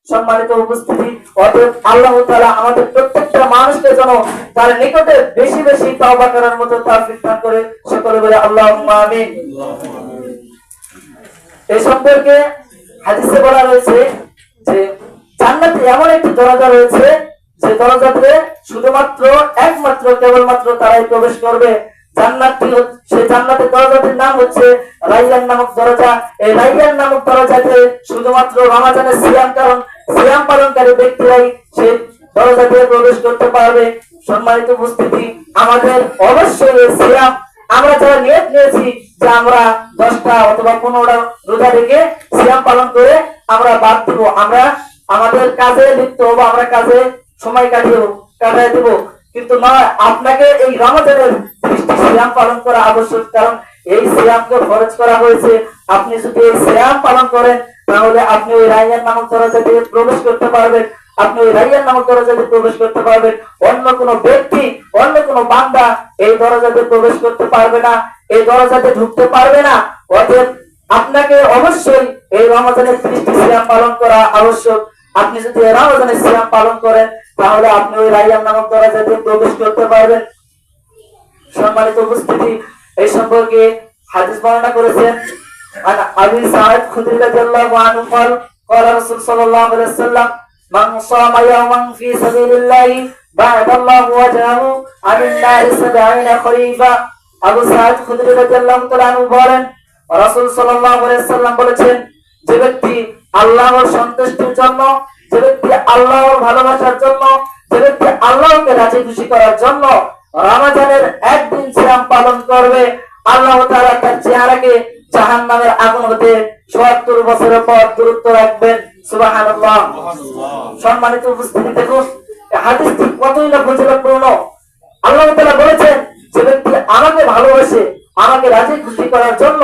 সম্মানিত উপস্থিতি, অতএব আল্লাহ তাআলা আমাদের প্রত্যেকটা মানুষকে যেন তার নিকটে বেশি বেশি তওবা করার মতো তৌফিক দান করে। সকলে বলে আল্লাহুম্মা আমিন। এই সম্পর্কে হাদিসে বলা রয়েছে যে জান্নাতে এমন একটি দরজা রয়েছে যে দরজাতে শুধুমাত্র একমাত্র কেবলমাত্র তারাই প্রবেশ করবে। জান্নাতটি সেই জান্নাতের দরজাটির নাম হচ্ছে রাইয়ান নামক দরজা। এই রাইয়ান নামক দরজাতে শুধুমাত্র রমজানের সিয়াম পালনকারী ব্যক্তিরাই সেই দরজা দিয়ে প্রবেশ করতে পারবে। সম্মানিত উপস্থিতি, আমাদের অবশ্যই এই সিয়াম আমরা যারা নিয়ত নিয়েছি যে আমরা 10টা অথবা 15টা রোজা রেখে সিয়াম পালন করে আমরা বাদ দিব, আমরা আমাদের কাজে লিপ্ত হবো, আমরা কাজে সময় কাটাই দেব, কিন্তু নয়, আপনাকে এই রমজানের 30টি সিয়াম পালন করা আবশ্যক। কারণ এই সিয়ামকে ফরজ করা হয়েছে। আপনি যদি এই সিয়াম পালন করেন তাহলে আপনি ওই রাইয়ান নামক দরজা দিয়ে প্রবেশ করতে পারবেন। আপনি ওই রাইয়ান নামক দরজা দিয়ে প্রবেশ করতে পারবেন। অন্য কোনো ব্যক্তি, অন্য কোনো বান্দা এই দরজাতে প্রবেশ করতে পারবে না, এই দরজাতে ঢুকতে পারবে না। অতএব আপনাকে অবশ্যই এই রমজানের 30টি সিয়াম পালন করা আবশ্যক। আপনি যদি রমজানের সিয়াম পালন করেন তাহলে আপনি ওই রাইয়ান নামক দরজাতে প্রবেশ করতে পারবেন। সম্মানিত উপস্থিতি, এই সম্পর্কে হাদিস বর্ণনা করেছেন আবু সাঈদ খুদরি রাদিয়াল্লাহু আনহু قال رسول صلى الله عليه وسلم من صام يوما في سبيل الله بعد الله وجهه عن النار 70 خريفا। আবু সাঈদ খুদরি রাদিয়াল্লাহু তাআলা আনহু বলেন, রাসূল সাল্লাল্লাহু আলাইহি ওয়াসাল্লাম বলেছেন, যে ব্যক্তি আল্লাহর সন্তুষ্টির জন্য, যে ব্যক্তি আল্লাহর ভালোবাসার জন্য, যে ব্যক্তি আল্লাহকে রাজি খুশি করার জন্য রমজানের একদিন সিয়াম পালন করবে, আল্লাহ তাআলা তার চেহারাকে জাহান্নামের আগুন হতে ৭০ বছরের পর দূরত্ব রাখবেন। সুবহানাল্লাহ। সম্মানিত উপস্থিতি, দেখুন হাদিসটি কতই না ফজিলতপূর্ণ। আল্লাহ তাআলা বলেছেন, যে ব্যক্তি আমাকে ভালোবাসে, আমাকে রাজি খুশি করার জন্য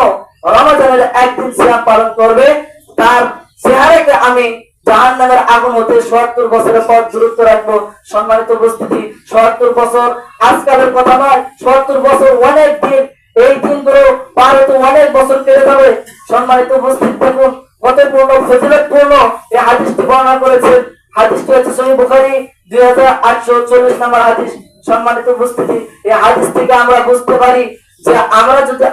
রমজানের একদিন সিয়াম পালন করবে, তার চেহারাকে আমি জাহান্নামের আগুন হতে ৭০ বছরের পর দূরত্ব রাখবো। সম্মানিত উপস্থিতি, ৭০ বছর আজকালের কথা নয়, ৭০ বছর অনেক দিন। এই দিনগুলো পার হতে অনেক বছর কেটে যাবে। সম্মানিত উপস্থিতি, দেখুন কত পূর্ণ ফজিলতপূর্ণ এই হাদিসটি বর্ণনা করেছেন। হাদিসটি হচ্ছে সহিহ বুখারী 2840 নম্বর হাদিস। সম্মানিত উপস্থিতি, এই হাদিস থেকে আমরা বুঝতে পারি যে আমরা যদি